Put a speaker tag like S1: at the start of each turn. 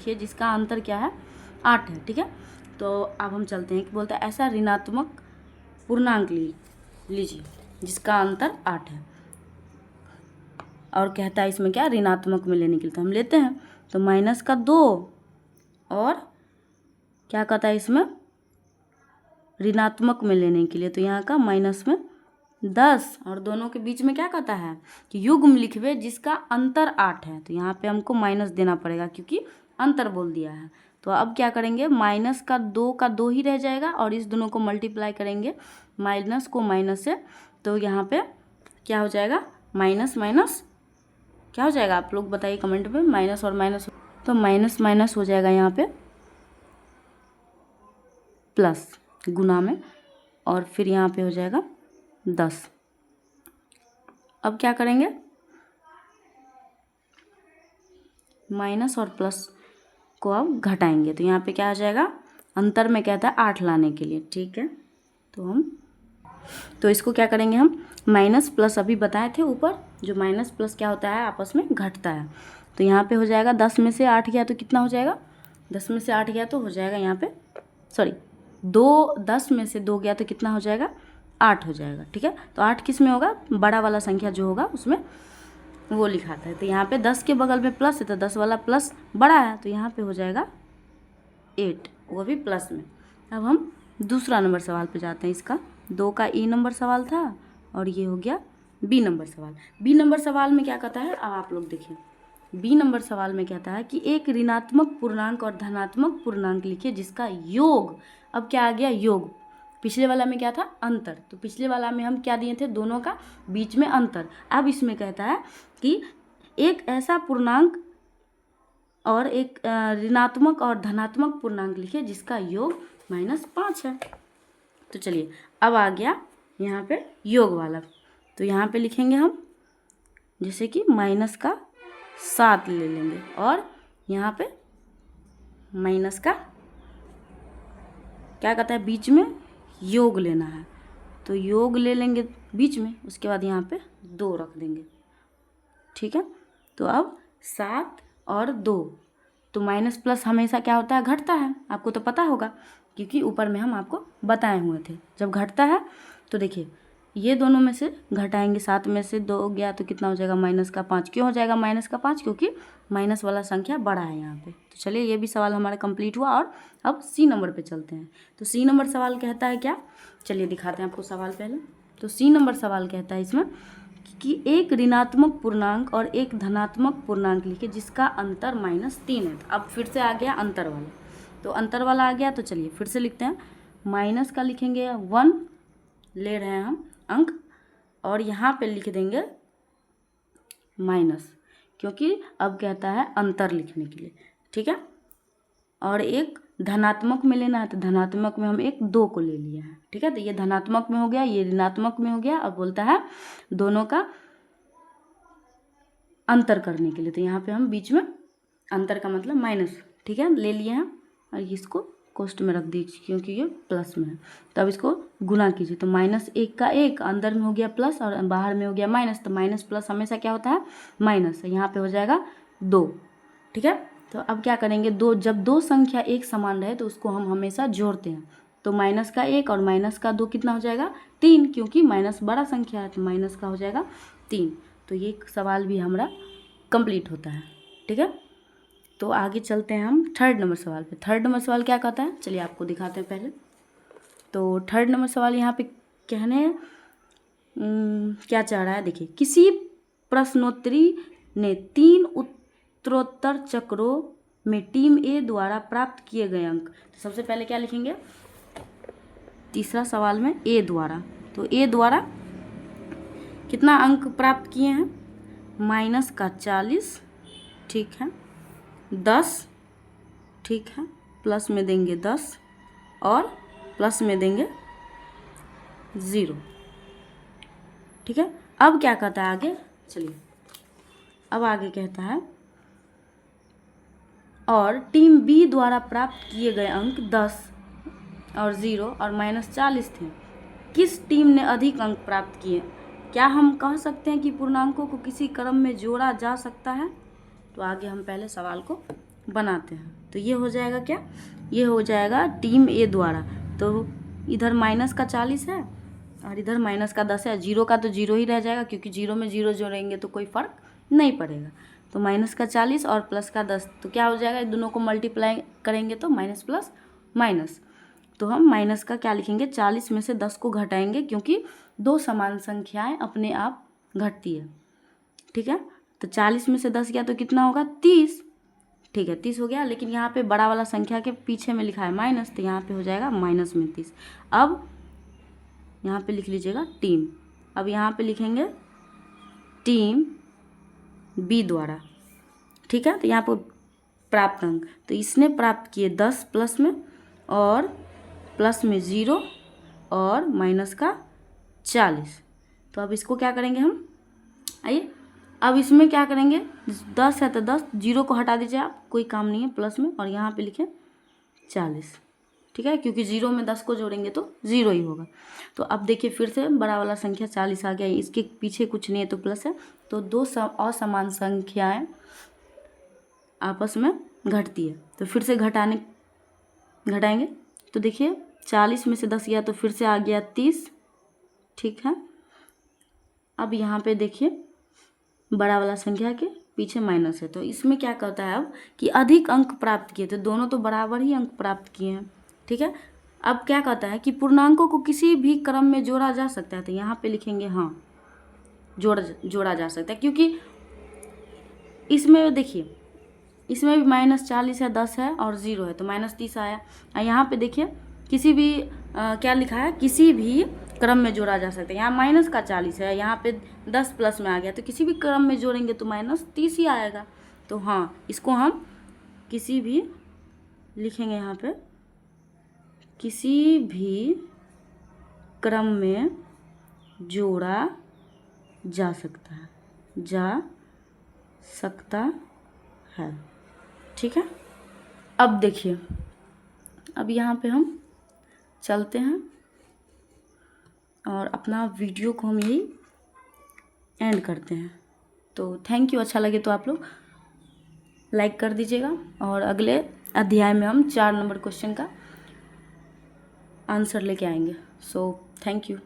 S1: लिखिए जिसका अंतर क्या है 8 है। ठीक है, तो अब हम चलते हैं कि बोलता है ऐसा ऋणात्मक पूर्णांक लीजिए जिसका अंतर 8 है, और कहता है इसमें क्या ऋणात्मक में लेने के लिए, तो हम लेते हैं। तो माइनस का 2 और क्या कहता है इसमें ऋणात्मक में लेने के लिए, तो यहाँ का माइनस में 10, और दोनों के बीच में क्या कहता है कि युग्म लिखवे जिसका अंतर 8 है। तो यहाँ पे हमको माइनस देना पड़ेगा क्योंकि अंतर बोल दिया है। तो अब क्या करेंगे, माइनस का 2 ही रह जाएगा और इस दोनों को मल्टीप्लाई करेंगे माइनस को माइनस से, तो यहाँ पे क्या हो जाएगा माइनस माइनस क्या हो जाएगा, आप लोग बताइए कमेंट में, माइनस और माइनस, तो माइनस माइनस हो जाएगा यहाँ पे प्लस गुना में, और फिर यहाँ पे हो जाएगा 10। अब क्या करेंगे, माइनस और प्लस को अब घटाएंगे, तो यहाँ पे क्या हो जाएगा, अंतर में कहता है 8 लाने के लिए। ठीक है, तो इसको क्या करेंगे हम, माइनस प्लस अभी बताए थे ऊपर, जो माइनस प्लस क्या होता है आपस में घटता है। तो यहाँ पे हो जाएगा 10 में से 8 गया तो कितना हो जाएगा, 10 में से 8 गया तो हो जाएगा यहाँ पे 10 में से 2 गया तो कितना हो जाएगा 8 हो जाएगा। ठीक है, तो 8 किस में होगा, बड़ा वाला संख्या जो होगा उसमें वो लिखाता है। तो यहाँ पे 10 के बगल में प्लस है तो 10 वाला प्लस बड़ा है, तो यहाँ पे हो जाएगा 8, वो भी प्लस में। अब हम दूसरा नंबर सवाल पे जाते हैं। इसका 2 का ई नंबर सवाल था और ये हो गया बी नंबर सवाल। बी नंबर सवाल में क्या कहता है, अब आप लोग देखें, बी नंबर सवाल में कहता है कि एक ऋणात्मक पूर्णांक और धनात्मक पूर्णांक लिखिए जिसका योग, अब क्या आ गया योग, पिछले वाला में क्या था अंतर, तो पिछले वाला में हम क्या दिए थे दोनों का बीच में अंतर। अब इसमें कहता है कि एक ऐसा पूर्णांक और एक ऋणात्मक और धनात्मक पूर्णांक लिखिए जिसका योग -5 है। तो चलिए अब आ गया यहाँ पे योग वाला, तो यहाँ पे लिखेंगे हम जैसे कि माइनस का 7 ले लेंगे और यहाँ पे माइनस का क्या कहता है बीच में योग लेना है, तो योग ले लेंगे बीच में, उसके बाद यहाँ पे 2 रख देंगे। ठीक है, तो अब 7 और 2, तो माइनस प्लस हमेशा क्या होता है घटता है, आपको तो पता होगा क्योंकि ऊपर में हम आपको बताए हुए थे। जब घटता है तो देखिए ये दोनों में से घटाएंगे, 7 में से 2 गया तो कितना हो जाएगा -5। क्यों हो जाएगा -5, क्योंकि माइनस वाला संख्या बड़ा है यहाँ पे। तो चलिए ये भी सवाल हमारा कंप्लीट हुआ और अब सी नंबर पे चलते हैं। तो सी नंबर सवाल कहता है क्या, चलिए दिखाते हैं आपको सवाल पहले। तो सी नंबर सवाल कहता है इसमें कि एक ऋणात्मक पूर्णांक और एक धनात्मक पूर्णांक लिखिए जिसका अंतर -3 है। अब फिर से आ गया अंतर वाला, तो अंतर वाला आ गया, तो चलिए फिर से लिखते हैं। माइनस का लिखेंगे 1 ले रहे हैं हम अंक, और यहाँ पे लिख देंगे माइनस, क्योंकि अब कहता है अंतर लिखने के लिए। ठीक है, और एक धनात्मक में लेना है, तो धनात्मक में हम एक 2 को ले लिया है। ठीक है, तो ये धनात्मक में हो गया, ये ऋणात्मक में हो गया। अब बोलता है दोनों का अंतर करने के लिए, तो यहाँ पे हम बीच में अंतर का मतलब माइनस, ठीक है, ले लिए हैं और इसको कोष्ठ में रख दीजिए क्योंकि ये प्लस में है। तो अब इसको गुना कीजिए, तो -1 का 1 अंदर में हो गया प्लस और बाहर में हो गया माइनस, तो माइनस प्लस हमेशा क्या होता है माइनस, यहाँ पे हो जाएगा 2। ठीक है, तो अब क्या करेंगे, जब दो संख्या एक समान रहे तो उसको हम हमेशा जोड़ते हैं। तो माइनस का 1 और माइनस का 2 कितना हो जाएगा 3, क्योंकि माइनस बड़ा संख्या है तो माइनस का हो जाएगा 3। तो ये सवाल भी हमारा कंप्लीट होता है। ठीक है, तो आगे चलते हैं हम थर्ड नंबर सवाल पे। थर्ड नंबर सवाल क्या कहता है, चलिए आपको दिखाते हैं पहले। तो थर्ड नंबर सवाल यहाँ पे कहने क्या चाह रहा है, देखिए, किसी प्रश्नोत्तरी ने 3 उत्तरोत्तर चक्रों में टीम ए द्वारा प्राप्त किए गए अंक, तो सबसे पहले क्या लिखेंगे, तीसरा सवाल में ए द्वारा, तो ए द्वारा कितना अंक प्राप्त किए हैं, -40, ठीक है, 10, ठीक है, प्लस में देंगे 10 और प्लस में देंगे 0। ठीक है, अब क्या कहता है आगे, चलिए अब आगे कहता है और टीम बी द्वारा प्राप्त किए गए अंक 10 और 0 और -40 थे। किस टीम ने अधिक अंक प्राप्त किए, क्या हम कह सकते हैं कि पूर्णांकों को किसी क्रम में जोड़ा जा सकता है। तो आगे हम पहले सवाल को बनाते हैं। तो ये हो जाएगा क्या, ये हो जाएगा टीम ए द्वारा। तो इधर माइनस का 40 है और इधर माइनस का 10 है। जीरो का तो जीरो ही रह जाएगा क्योंकि जीरो में जीरो जोड़ेंगे तो कोई फ़र्क नहीं पड़ेगा। तो माइनस का 40 और प्लस का 10, तो क्या हो जाएगा, दोनों को मल्टीप्लाई करेंगे तो माइनस प्लस माइनस। तो हम माइनस का क्या लिखेंगे, 40 में से 10 को घटाएंगे क्योंकि दो समान संख्याएं अपने आप घटती है। ठीक है, तो 40 में से 10 गया तो कितना होगा, 30। ठीक है, 30 हो गया, लेकिन यहाँ पे बड़ा वाला संख्या के पीछे में लिखा है माइनस, तो यहाँ पे हो जाएगा माइनस में 30। अब यहाँ पे लिख लीजिएगा टीम। अब यहाँ पे लिखेंगे टीम बी द्वारा। ठीक है, तो यहाँ पर प्राप्त अंक, तो इसने प्राप्त किए 10 प्लस में और प्लस में 0 और माइनस का 40। तो अब इसको क्या करेंगे हम, आइए अब इसमें क्या करेंगे, 10 है तो 10, 0 को हटा दीजिए आप, कोई काम नहीं है प्लस में, और यहाँ पे लिखें 40। ठीक है, क्योंकि 0 में 10 को जोड़ेंगे तो 0 ही होगा। तो अब देखिए फिर से बड़ा वाला संख्या 40 आ गया, इसके पीछे कुछ नहीं है तो प्लस है। तो दो असमान संख्याएं आपस में घटती है, तो फिर से घटाएंगे। तो देखिए 40 में से 10 गया तो फिर से आ गया 30। ठीक है, अब यहाँ पे देखिए बड़ा वाला संख्या के पीछे माइनस है, तो इसमें क्या करता है अब कि अधिक अंक प्राप्त किए, तो दोनों तो बराबर ही अंक प्राप्त किए हैं। ठीक है, अब क्या कहता है कि पूर्णांकों को किसी भी क्रम में जोड़ा जा सकता है, तो यहाँ पे लिखेंगे हाँ जोड़ा जा सकता है, क्योंकि इसमें देखिए इसमें भी -40 है, 10 है और 0 है, तो -30 आया। और यहाँ पे देखिए किसी भी क्या लिखा है, किसी भी क्रम में जोड़ा जा सकता है। यहाँ माइनस का 40 है, यहाँ पे 10 प्लस में आ गया, तो किसी भी क्रम में जोड़ेंगे तो -30 ही आएगा। तो हाँ, इसको हम किसी भी लिखेंगे, यहाँ पे किसी भी क्रम में जोड़ा जा सकता है। ठीक है, अब देखिए अब यहाँ पे हम चलते हैं और अपना वीडियो को हम यही एंड करते हैं। तो थैंक यू, अच्छा लगे तो आप लोग लाइक कर दीजिएगा, और अगले अध्याय में हम 4 नंबर क्वेश्चन का आंसर लेके आएंगे। So thank you.